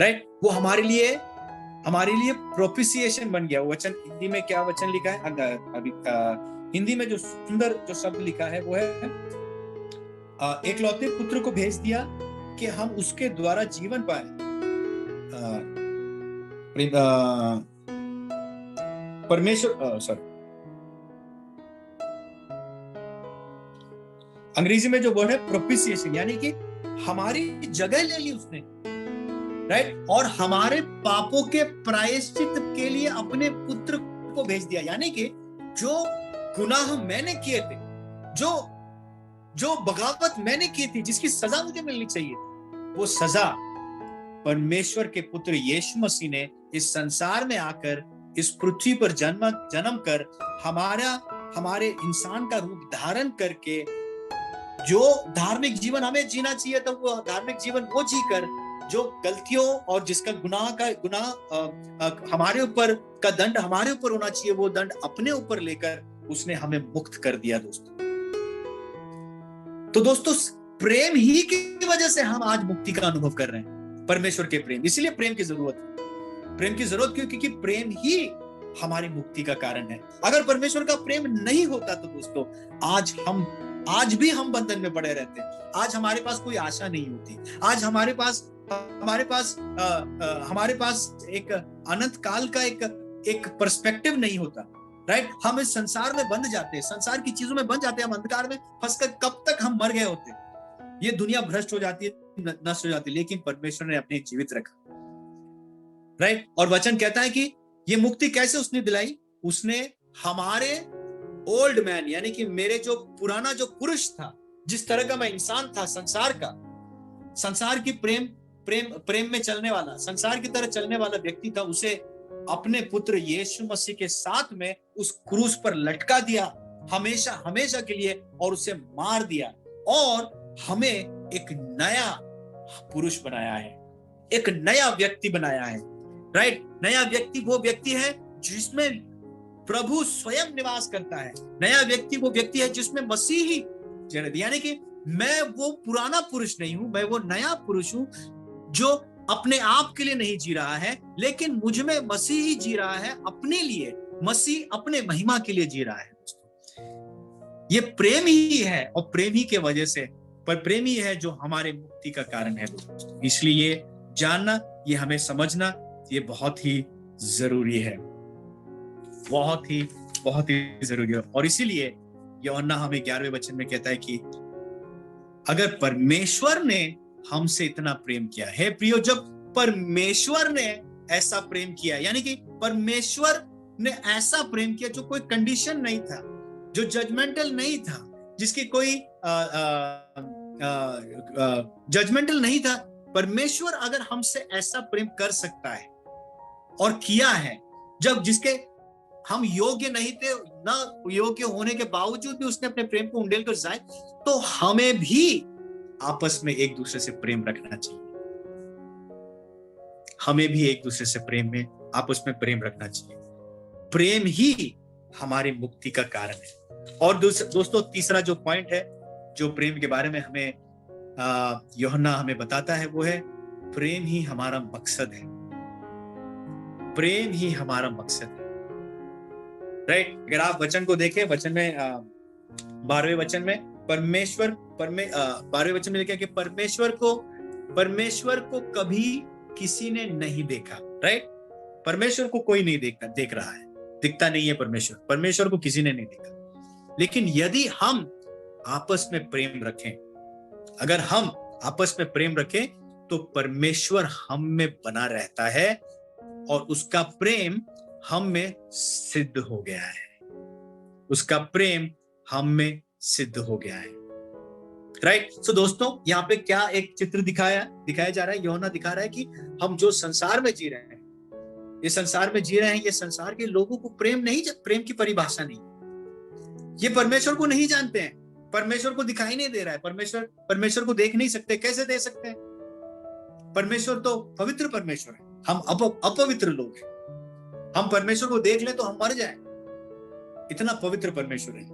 राइट, वो हमारे लिए प्रोपिसिएशन बन गया। वचन हिंदी में क्या वचन लिखा है? अभी हिंदी में जो सुंदर जो शब्द लिखा है वो है, एक लौते पुत्र को भेज दिया कि हम उसके द्वारा जीवन पाए। अंग्रेजी में जो वर्ड है प्रोपिसिएशन, यानी कि हमारी जगह ले ली उसने, राइट, और हमारे पापों के प्रायश्चित के लिए अपने पुत्र को भेज दिया। यानी कि जो गुनाह मैंने किए थे, जो बगावत मैंने की थी, जिसकी सजा मुझे मिलनी चाहिए, वो सजा परमेश्वर के पुत्र यीशु मसीह ने इस संसार में आकर इस पृथ्वी पर जन्म कर हमारे इंसान का रूप धारण करके जो धार्मिक जीवन हमें जीना चाहिए था, वो धार्मिक जीवन वो जीकर जो गलतियों और जिसका गुनाह हमारे ऊपर का दंड हमारे ऊपर होना चाहिए, वो दंड अपने ऊपर लेकर उसने हमें मुक्त कर दिया। दोस्तों प्रेम ही की वजह से हम आज मुक्ति का अनुभव कर रहे हैं, परमेश्वर के प्रेम। इसलिए प्रेम की जरूरत क्यों? क्योंकि प्रेम ही हमारी मुक्ति का कारण है। अगर परमेश्वर का प्रेम नहीं होता तो दोस्तों आज भी हम बंधन में पड़े रहते हैं। आज हमारे पास कोई आशा नहीं होती। आज हमारे पास एक अनंत काल का एक पर्सपेक्टिव नहीं होता, राइट। हम इस संसार में बंध जाते हैं, संसार की चीजों में बंध जाते हैं, हम अंधकार में फंसकर कब तक हम मर गए होते। ये दुनिया भ्रष्ट हो जाती है, नष्ट हो जाती है, लेकिन परमेश्वर ने अपने जीवित रखा, राइट। और वचन कहता है कि ये मुक्ति कैसे उसने दिलाई? उसने हमारे ओल्ड मैन, यानी कि मेरे जो पुराना जो पुरुष था, जिस तरह का मैं इंसान था, संसार की प्रेम में चलने वाला, संसार की तरह चलने वाला व्यक्ति था, उसे अपने पुत्र यीशु मसीह के साथ में उस क्रूस पर लटका दिया हमेशा के लिए, और उसे मार दिया, और हमें एक नया पुरुष बनाया है, एक नया व्यक्ति बनाया है, राइट। नया व्यक्ति वो व्यक्ति है जिसमें प्रभु स्वयं निवास करता है। नया व्यक्ति वो व्यक्ति है जिसमें मसीह ही जन्म दिया। यानी कि मैं वो पुराना पुरुष नहीं हूं, मैं वो नया पुरुष हूं जो अपने आप के लिए नहीं जी रहा है, लेकिन मुझ में मसीह ही जी रहा है अपने लिए। मसीह अपने महिमा के लिए जी रहा है। दोस्तों ये प्रेम ही है, और प्रेम ही के वजह से, पर प्रेम ही है जो हमारे मुक्ति का कारण है दोस्तों। इसलिए ये जानना, ये हमें समझना, ये बहुत ही जरूरी है, बहुत ही जरूरी है। और इसीलिए यूहन्ना हमें 11वें वचन में कहता है कि अगर परमेश्वर ने हमसे इतना प्रेम किया है, प्रियो, जब परमेश्वर ने ऐसा प्रेम किया, यानी कि परमेश्वर ने ऐसा प्रेम किया जो कोई कंडीशन नहीं था, जो जजमेंटल नहीं था, जिसकी कोई जजमेंटल नहीं था। परमेश्वर अगर हमसे ऐसा प्रेम कर सकता है और किया है, जब जिसके हम योग्य नहीं थे, ना योग्य होने के बावजूद भी उसने अपने प्रेम को उंडेल कर जाए, तो हमें भी आपस में एक दूसरे से प्रेम रखना चाहिए। हमें भी एक दूसरे से आपस में प्रेम रखना चाहिए। प्रेम ही हमारी मुक्ति का कारण है। और दोस्तों तीसरा जो पॉइंट है, जो प्रेम के बारे में हमें यूहन्ना हमें बताता है, वो है प्रेम ही हमारा मकसद है। प्रेम ही हमारा मकसद है, राइट। अगर आप वचन को देखें, वचन में 12वें वचन में 12वें वचन में लिखा है कि परमेश्वर को कभी किसी ने नहीं देखा, राइट। परमेश्वर को कोई नहीं देख रहा है, दिखता नहीं है परमेश्वर को किसी ने नहीं देखा। लेकिन यदि हम आपस में प्रेम रखें, अगर हम आपस में प्रेम रखें, तो परमेश्वर हम में बना रहता है और उसका प्रेम हम में सिद्ध हो गया है। उसका प्रेम हम में सिद्ध हो गया है, राइट। सो दोस्तों यहाँ पे क्या एक चित्र दिखाया जा रहा है? यूहन्ना दिखा रहा है कि हम जो संसार में जी रहे हैं, ये संसार के लोगों को प्रेम की परिभाषा नहीं, ये परमेश्वर को नहीं जानते हैं, परमेश्वर को दिखाई नहीं दे रहा है, परमेश्वर को देख नहीं सकते। कैसे दे सकते हैं? परमेश्वर तो पवित्र परमेश्वर है, हम अपवित्र लोग हैं। हम परमेश्वर को देख लें तो हम मर जाएं, इतना पवित्र परमेश्वर है,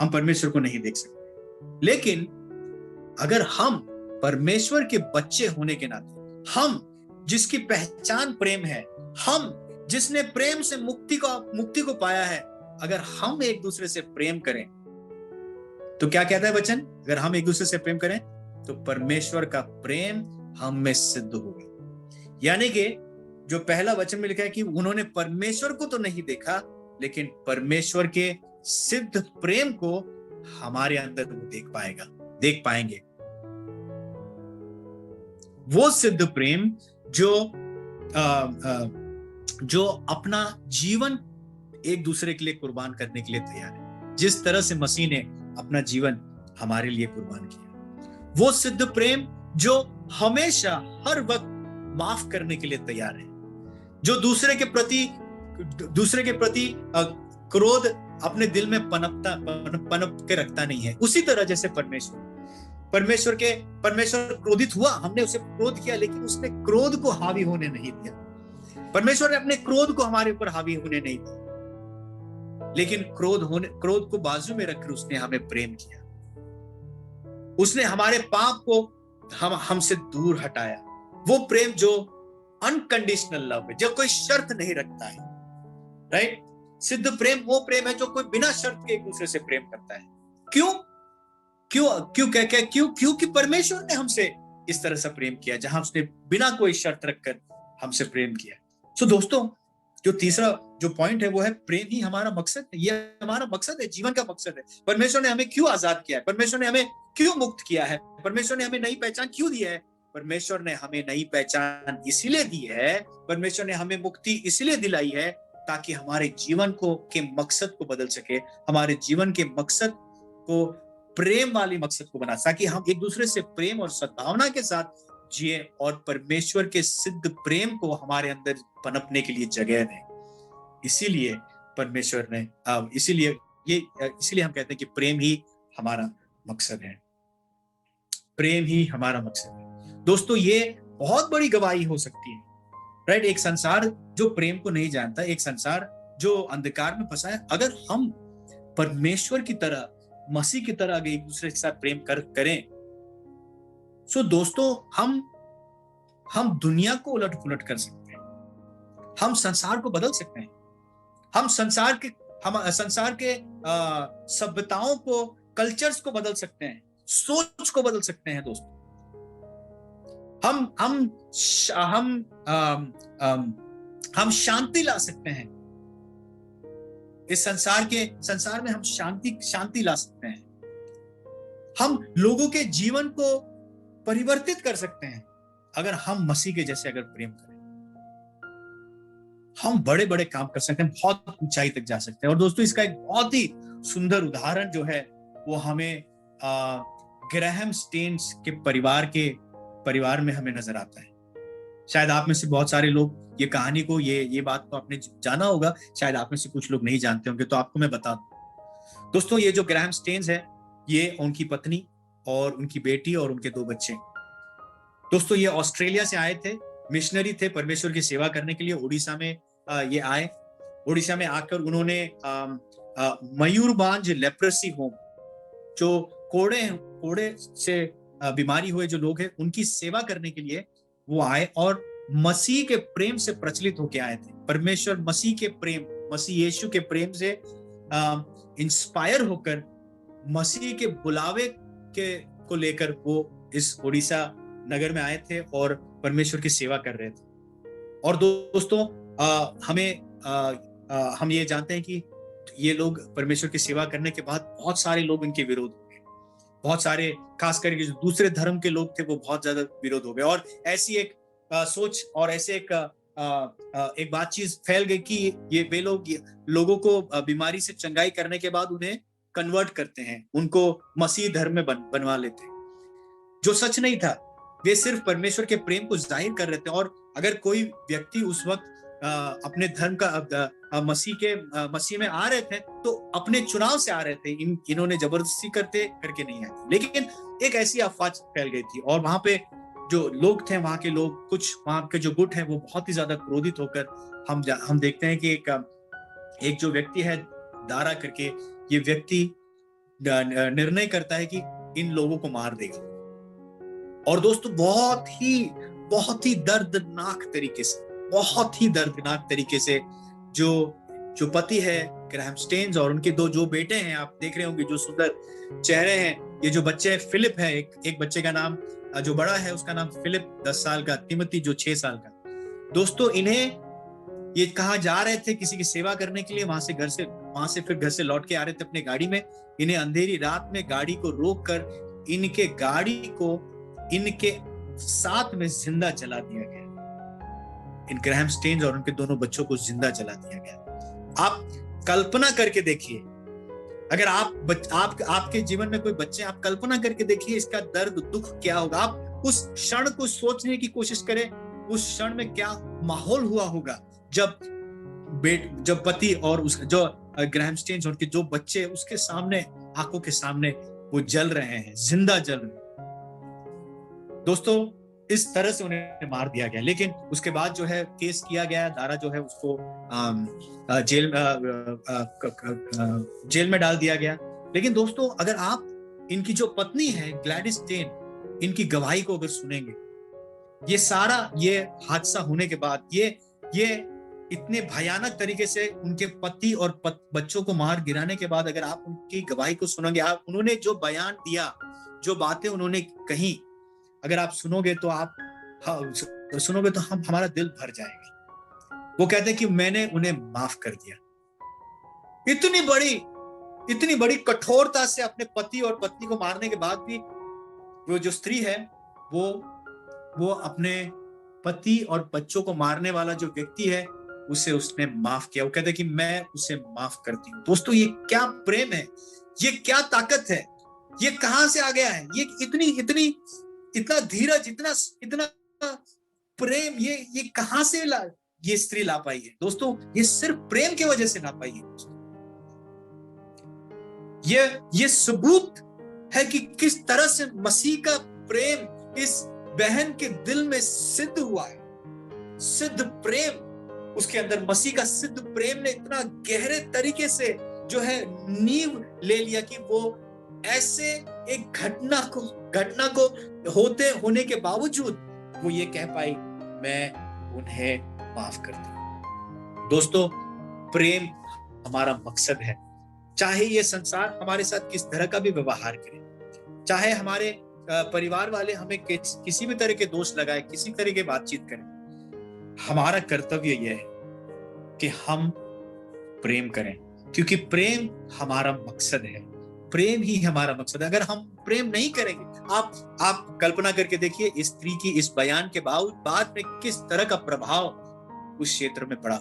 हम परमेश्वर को नहीं देख सकते। लेकिन अगर हम परमेश्वर के बच्चे होने के नाते, हम जिसकी पहचान प्रेम है, हम जिसने प्रेम से मुक्ति को पाया है, अगर हम एक दूसरे से प्रेम करें, तो क्या कहता है वचन? अगर हम एक दूसरे से प्रेम करें तो परमेश्वर का प्रेम हम में सिद्ध होगा। यानी कि जो पहला वचन में लिखा है कि उन्होंने परमेश्वर को तो नहीं देखा, लेकिन परमेश्वर के सिद्ध प्रेम को हमारे अंदर वो देख पाएंगे। वो सिद्ध प्रेम जो जो अपना जीवन एक दूसरे के लिए कुर्बान करने के लिए तैयार है, जिस तरह से मसीह ने अपना जीवन हमारे लिए कुर्बान किया। वो सिद्ध प्रेम जो हमेशा हर वक्त माफ करने के लिए तैयार है, जो दूसरे के प्रति क्रोध अपने दिल में पनप के रखता नहीं है। उसी तरह जैसे परमेश्वर क्रोधित हुआ, हमने उसे क्रोध किया, लेकिन उसने क्रोध को हावी होने नहीं दिया। परमेश्वर ने अपने क्रोध को हमारे ऊपर हावी होने नहीं दिया, लेकिन क्रोध को बाजू में रखकर उसने हमें प्रेम किया। उसने हमारे पाप को हमसे दूर हटाया। वो प्रेम जो अनकंडीशनल लव है, जो कोई शर्त नहीं रखता है, राइट। सिद्ध प्रेम वो प्रेम है जो कोई बिना शर्त के एक दूसरे से प्रेम करता है। क्योंकि परमेश्वर ने हमसे इस तरह से प्रेम किया, जहां उसने बिना कोई शर्त रखकर हमसे प्रेम किया। सो दोस्तों, जो तीसरा जो पॉइंट है वो है प्रेम ही हमारा मकसद है। ये हमारा मकसद है, जीवन का मकसद है। परमेश्वर ने हमें क्यों आजाद किया है? परमेश्वर ने हमें क्यों मुक्त किया है? परमेश्वर ने हमें नई पहचान क्यों दी है? परमेश्वर ने हमें नई पहचान इसलिए दी है, परमेश्वर ने हमें मुक्ति इसलिए दिलाई है ताकि हमारे जीवन के मकसद को बदल सके, हमारे जीवन के मकसद को प्रेम वाली मकसद को बना, ताकि हम एक दूसरे से प्रेम और सद्भावना के साथ जिए और परमेश्वर के सिद्ध प्रेम को हमारे अंदर पनपने के लिए जगह दें। इसीलिए परमेश्वर ने इसीलिए हम कहते हैं कि प्रेम ही हमारा मकसद है। प्रेम ही हमारा मकसद है। दोस्तों, ये बहुत बड़ी गवाही हो सकती है, राइट। एक संसार जो प्रेम को नहीं जानता, एक संसार जो अंधकार में फंसा है, अगर हम परमेश्वर की तरह, मसीह की तरह एक दूसरे के साथ प्रेम करें, सो दोस्तों, हम दुनिया को उलट पुलट कर सकते हैं। हम संसार को बदल सकते हैं। हम संसार के सभ्यताओं को, कल्चर्स को बदल सकते हैं, सोच को बदल सकते हैं दोस्तों। हम शांति ला सकते हैं। इस संसार में हम शांति ला सकते हैं। हम लोगों के जीवन को परिवर्तित कर सकते हैं अगर हम मसीह के जैसे अगर प्रेम करें। हम बड़े बड़े काम कर सकते हैं, बहुत ऊंचाई तक जा सकते हैं। और दोस्तों, इसका एक बहुत ही सुंदर उदाहरण जो है वो हमें ग्राहम स्टेन्स के परिवार में हमें नजर आता है। शायद आप में से बहुत सारे लोग ये कहानी को, ये बात को आपने जाना होगा, शायद आप में से कुछ लोग नहीं जानते होंगे, तो आपको मैं बता दूं। दोस्तों, ये जो ग्राहम स्टेन्स है, ये उनकी पत्नी और उनकी बेटी और उनके 2 बच्चे। दोस्तों, ये ऑस्ट्रेलिया से आए थे, मिशनरी थे, परमेश्वर की सेवा करने के लिए उड़ीसा में ये आए। उड़ीसा में आकर उन्होंने मयूरबांज लेप्रेसी होम, जो कोड़े से बीमारी हुए जो लोग हैं, उनकी सेवा करने के लिए वो आए और मसीह के प्रेम से प्रचलित होके आए थे। परमेश्वर मसीह यीशु के प्रेम से इंस्पायर होकर मसीह के बुलावे को लेकर वो इस उड़ीसा नगर में आए थे और परमेश्वर की सेवा कर रहे थे। और दोस्तों, हम ये जानते हैं कि ये लोग परमेश्वर की सेवा करने के बाद बहुत सारे लोग इनके विरोध हो गए। बहुत सारे, खास करके जो दूसरे धर्म के लोग थे, वो बहुत ज्यादा विरोध हो गए। और ऐसी एक सोच और ऐसे एक बातचीत फैल गई कि वे लोगों को बीमारी से चंगाई करने के बाद उन्हें कन्वर्ट करते हैं, उनको मसीह धर्म में बनवा लेते हैं, जो सच नहीं था। वे सिर्फ परमेश्वर के प्रेम को जाहिर कर रहे थे। और अगर कोई व्यक्ति उस वक्त अपने धर्म का मसीह में आ रहे थे, तो अपने चुनाव से आ रहे थे, इन्होंने जबरदस्ती करके नहीं आए। लेकिन एक ऐसी अफवाह फैल गई थी और वहां पे जो लोग थे, वहां के लोग, कुछ वहां के जो गुट है, वो बहुत ही ज्यादा क्रोधित होकर हम देखते हैं कि एक जो व्यक्ति है, दारा करके, ये व्यक्ति निर्णय करता है कि इन लोगों को मार देगा। और दोस्तों, बहुत ही दर्दनाक तरीके से जो पति है ग्राहम स्टेन्स और उनके 2 जो बेटे हैं, आप देख रहे होंगे जो सुंदर चेहरे हैं। ये जो बच्चे फिलिप है, एक बच्चे का नाम, जो बड़ा है उसका नाम फिलिप 10 साल का, तिमोथी जो 6 साल का। दोस्तों, इन्हें ये कहा जा रहे थे किसी की सेवा करने के लिए, वहां से फिर घर से लौट के आ रहे थे अपने गाड़ी में। इन्हें अंधेरी रात में गाड़ी को रोक कर इनके गाड़ी को इनके साथ में जिंदा जला दिया गया। इन ग्रैहम स्टेन्स और उनके दोनों बच्चों को जिंदा जला दिया गया। आप कल्पना करके देखिए, अगर आपके जीवन में कोई बच्चे, आप कल्पना करके देखिए इसका दर्द दुख क्या होगा। आप उस क्षण को सोचने की कोशिश करें, उस क्षण में क्या माहौल हुआ होगा जब पति और जो ग्रैहम स्टेन्स और उनके जो बच्चे उसके सामने, आंखों के सामने वो जल रहे हैं, जिंदा जल रहे हैं। दोस्तों, इस तरह से उन्हें मार दिया गया। लेकिन उसके बाद जो है केस किया गया, दारा जो है उसको जेल में डाल दिया गया। लेकिन दोस्तों, अगर आप इनकी जो पत्नी है ग्लैडिस स्टेन, इनकी गवाही को अगर सुनेंगे, ये सारा ये हादसा होने के बाद, ये इतने भयानक तरीके से उनके पति और बच्चों को मार गिराने के बाद अगर आप उनकी गवाही को सुनोगे, आप उन्होंने जो बयान दिया, जो बातें उन्होंने कही, अगर आप सुनोगे तो हमारा दिल भर जाएगा। वो कहते हैं कि मैंने उन्हें माफ कर दिया। इतनी बड़ी कठोरता से अपने पति और पत्नी को मारने के बाद भी वो जो स्त्री है वो अपने पति और बच्चों को मारने वाला जो व्यक्ति है उसने माफ किया। वो कहते हैं कि मैं उसे माफ करती हूँ। दोस्तों, ये क्या प्रेम है, ये क्या ताकत है, ये कहां से आ गया है, ये इतना धीरज, इतना प्रेम, ये कहां से ये स्त्री ला पाई है। दोस्तों, ये सिर्फ प्रेम की वजह से ला पाई है। दोस्तों, ये सबूत है कि किस तरह से मसीह का प्रेम इस बहन के दिल में सिद्ध हुआ है। सिद्ध प्रेम, उसके अंदर मसीह का सिद्ध प्रेम ने इतना गहरे तरीके से जो है नींव ले लिया कि वो ऐसे एक घटना को होने के बावजूद वो ये कह पाई, मैं उन्हें माफ करती हूँ। दोस्तों, प्रेम हमारा मकसद है। चाहे ये संसार हमारे साथ किस तरह का भी व्यवहार करे, चाहे हमारे परिवार वाले हमें किसी भी तरह के दोष लगाए, किसी तरह की बातचीत करें, हमारा कर्तव्य यह है कि हम प्रेम करें, क्योंकि प्रेम हमारा मकसद है। प्रेम ही हमारा मकसद है। अगर हम प्रेम नहीं करेंगे, आप कल्पना करके देखिए इस स्त्री की इस बयान के बाद में किस तरह का प्रभाव उस क्षेत्र में पड़ा।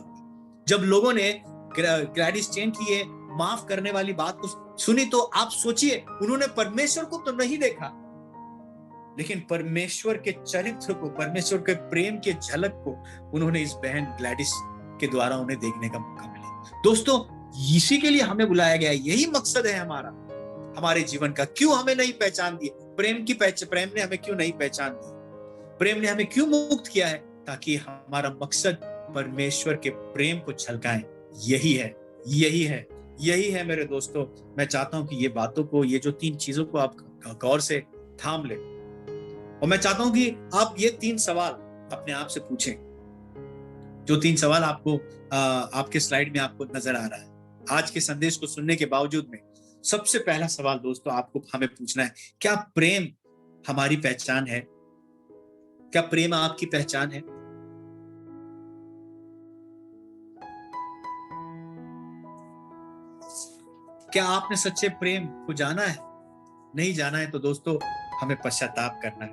जब लोगों ने ग्लैडिस स्टेन की ये माफ करने वाली बात को सुनी, तो आप सोचिए, उन्होंने परमेश्वर को तो नहीं देखा, लेकिन परमेश्वर के चरित्र को, परमेश्वर के प्रेम के झलक को उन्होंने इस बहन ग्लैडिस के द्वारा उन्हें देखने का मौका मिला। दोस्तों, इसी के लिए हमें बुलाया गया है। यही मकसद है हमारे जीवन का। क्यों हमें नहीं पहचान दी? प्रेम ने हमें क्यों नहीं पहचान दी? प्रेम ने हमें क्यों मुक्त किया है? ताकि हमारा मकसद परमेश्वर के प्रेम को झलकाएं। यही है मेरे दोस्तों। मैं चाहता हूं कि ये बातों को, ये जो 3 चीजों को आप गौर से थाम ले, और मैं चाहता हूं कि आप ये 3 सवाल अपने आप से पूछें। जो 3 सवाल आपको आपके स्लाइड में आपको नजर आ रहा है। आज के संदेश को सुनने के बावजूद में सबसे पहला सवाल दोस्तों आपको हमें पूछना है, क्या प्रेम हमारी पहचान है? क्या प्रेम आपकी पहचान है? क्या आपने सच्चे प्रेम को जाना है? नहीं जाना है तो दोस्तों हमें पश्चाताप करना है,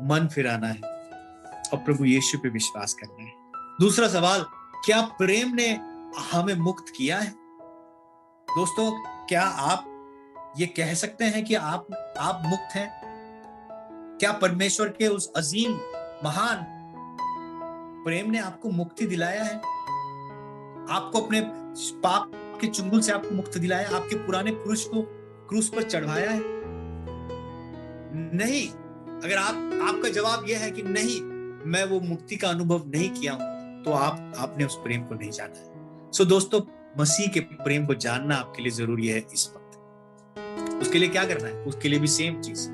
मन फिराना है और प्रभु यीशु पे विश्वास करना है। दूसरा सवाल, क्या प्रेम ने हमें मुक्त किया है? दोस्तों, क्या आप ये कह सकते हैं कि आप मुक्त हैं? क्या परमेश्वर के उस अजीम महान प्रेम ने आपको मुक्ति दिलाया है? आपको अपने पाप के चुंगल से आपको मुक्ति दिलाया, आपके पुराने पुरुष को क्रूस पर चढ़वाया है? नहीं। अगर आपका जवाब यह है कि नहीं, मैं वो मुक्ति का अनुभव नहीं किया हूं, तो आपने उस प्रेम को नहीं जाना है। सो दोस्तों, मसीह के प्रेम को जानना आपके लिए जरूरी है इस वक्त। उसके लिए क्या करना है? उसके लिए भी सेम चीज,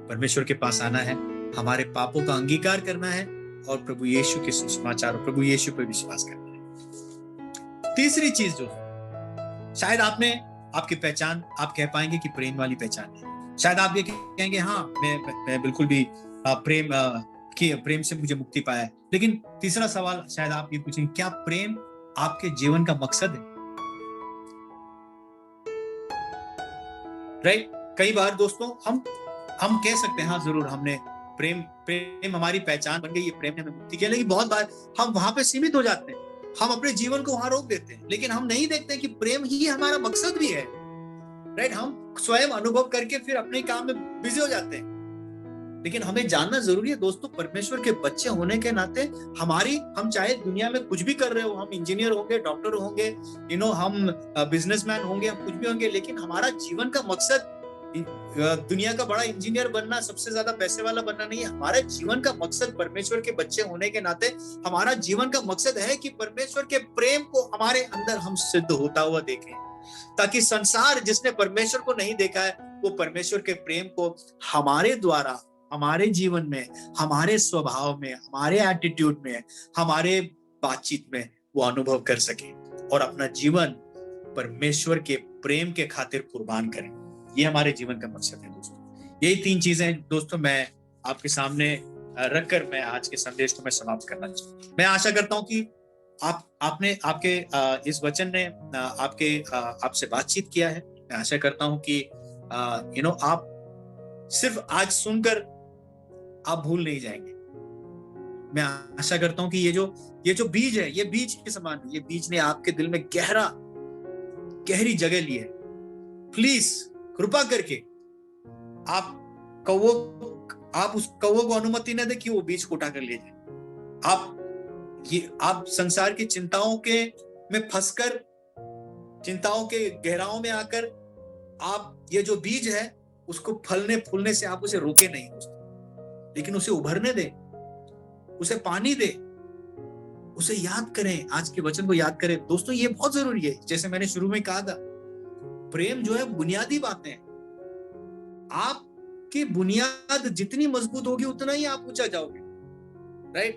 परमेश्वर के पास आना है, हमारे पापों का अंगीकार करना है और प्रभु यीशु के सुसमाचार, प्रभु यीशु पर विश्वास करना है। तीसरी चीज जो शायद आपकी पहचान आप कह पाएंगे कि प्रेम वाली पहचान है। शायद आप ये कहेंगे, हाँ मैं बिल्कुल भी प्रेम से मुझे मुक्ति पाया है। लेकिन तीसरा सवाल शायद आप ये पूछेंगे, क्या प्रेम आपके जीवन का मकसद है? राइट? कई बार दोस्तों हम कह सकते हैं, हाँ जरूर हमने प्रेम प्रेम हमारी पहचान बन गई है, प्रेम ने हमें मुक्ति किया। लेकिन बहुत बार हम वहां पे सीमित हो जाते हैं, हम अपने जीवन को वहां रोक देते हैं, लेकिन हम नहीं देखते कि प्रेम ही हमारा मकसद भी है, राइट। हम स्वयं अनुभव करके फिर अपने काम में बिजी हो जाते हैं। लेकिन हमें जानना जरूरी है दोस्तों, परमेश्वर के बच्चे होने के नाते हम चाहे दुनिया में कुछ भी कर रहे हो, हम इंजीनियर होंगे, डॉक्टर होंगे, हम बिजनेसमैन होंगे, हम कुछ भी होंगे, लेकिन हमारा जीवन का मकसद दुनिया का बड़ा इंजीनियर बनना, सबसे ज्यादा पैसे वाला बनना नहीं है। हमारे जीवन का मकसद परमेश्वर के बच्चे होने के नाते हमारा जीवन का मकसद है कि परमेश्वर के प्रेम को हमारे अंदर हम सिद्ध होता हुआ देखें, ताकि संसार जिसने परमेश्वर को नहीं देखा है वो परमेश्वर के प्रेम को हमारे द्वारा, हमारे जीवन में, हमारे स्वभाव में, हमारे एटीट्यूड में, हमारे बातचीत में वो अनुभव कर सके और अपना जीवन परमेश्वर के प्रेम के खातिर कुर्बान करें। ये हमारे जीवन का मकसद है दोस्तों। यही 3 चीजें दोस्तों मैं आपके सामने रखकर मैं आज के संदेश को मैं समाप्त करना चाहूँ। मैं आशा करता हूँ कि आपके इस वचन ने आपसे बातचीत किया है। मैं आशा करता हूँ कि आप सिर्फ आज सुनकर आप भूल नहीं जाएंगे। मैं आशा करता हूं कि ये जो बीज है, ये बीज के समान, ये बीज ने आपके दिल में गहरी जगह ली है। प्लीज कृपा करके आप उस कौवे को अनुमति न दे कि वो बीज को उठा कर ले जाए। आप संसार की चिंताओं में फंसकर, चिंताओं के गहराओं में आकर आप ये जो बीज है उसको फलने फूलने से आप उसे रोके नहीं दोस्तों, लेकिन उसे उभरने दे, उसे पानी दे, उसे याद करें, आज के वचन को याद करें दोस्तों। ये बहुत जरूरी है। जैसे मैंने शुरू में कहा था, प्रेम जो है बुनियादी बातें हैं। आपकी बुनियाद जितनी मजबूत होगी उतना ही आप ऊंचा जाओगे, राइट।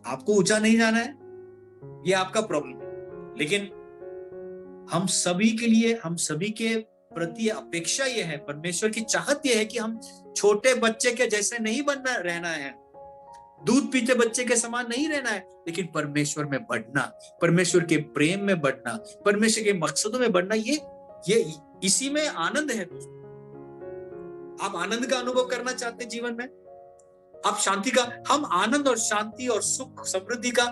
आपको ऊंचा नहीं जाना है, ये आपका प्रॉब्लम है, लेकिन हम सभी के प्रति अपेक्षा ये है, परमेश्वर की चाहत ये है कि हम छोटे बच्चे के जैसे नहीं रहना है, दूध पीते बच्चे के समान नहीं रहना है, लेकिन परमेश्वर में बढ़ना, परमेश्वर के प्रेम में बढ़ना, परमेश्वर के मकसदों में बढ़ना। ये इसी में आनंद है दोस्तों। आप आनंद का अनुभव करना चाहते हैं जीवन में, आप शांति का, हम आनंद और शांति और सुख समृद्धि का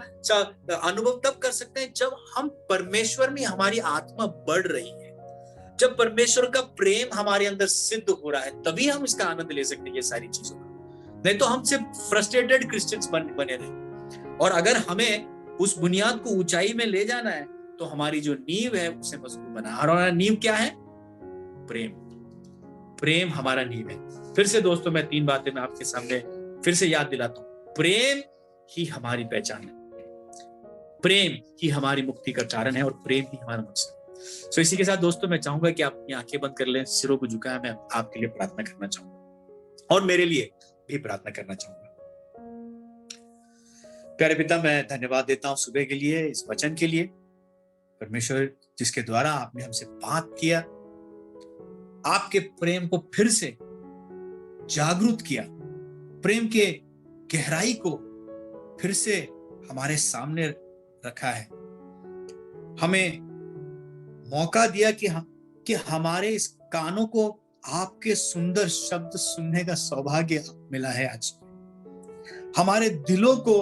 अनुभव तब कर सकते हैं जब हम परमेश्वर में हमारी आत्मा बढ़ रही है, जब परमेश्वर का प्रेम हमारे अंदर सिद्ध हो रहा है, तभी हम इसका आनंद ले सकते हैं ये सारी चीजों का। नहीं तो हम सिर्फ फ्रस्ट्रेटेड क्रिश्चियंस बने रहे। और अगर हमें उस बुनियाद को ऊंचाई में ले जाना है तो हमारी जो नींव है उसे मजबूत बनाना। और हमारा नींव क्या है? प्रेम हमारा नींव है। फिर से दोस्तों मैं 3 बातें मैं आपके सामने फिर से याद दिलाता हूं। प्रेम ही हमारी पहचान है, प्रेम ही हमारी मुक्ति का कारण है और प्रेम ही हमारा मकसद। सो इसी के साथ दोस्तों मैं चाहूंगा कि आप अपनी आंखें बंद कर लें, सिरों को झुकाएं। मैं आपके लिए प्रार्थना करना चाहूंगा और मेरे लिए भी प्रार्थना करना चाहूंगा। प्यारे पिता, मैं धन्यवाद देता हूं सुबह के लिए, इस वचन के लिए, परमेश्वर जिसके द्वारा आपने हमसे बात किया, आपके प्रेम को फिर से जागरूक किया, प्रेम के गहराई को फिर से हमारे सामने रखा है, हमें मौका दिया कि हमारे इस कानों को आपके सुंदर शब्द सुनने का सौभाग्य मिला है। आज हमारे दिलों को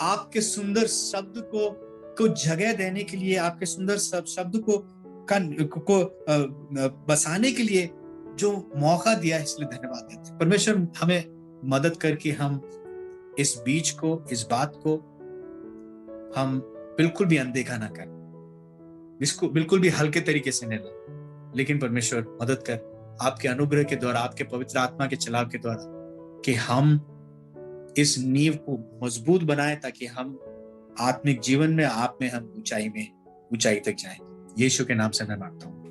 आपके सुंदर शब्द को जगह देने के लिए, आपके सुंदर शब्द को बसाने के लिए जो मौका दिया है, इसलिए धन्यवाद देते हैं। परमेश्वर हमें मदद करके हम इस बीज को, इस बात को हम बिल्कुल भी अनदेखा ना करें, इसको बिल्कुल भी हल्के तरीके से नहीं लें, लेकिन परमेश्वर मदद कर आपके अनुग्रह के द्वारा, आपके पवित्र आत्मा के चलाव के द्वारा, कि हम इस नींव को मजबूत बनाएं, ताकि हम आत्मिक जीवन में आप में हम ऊंचाई तक जाएं। यीशु के नाम से मैं मांगता हूँ।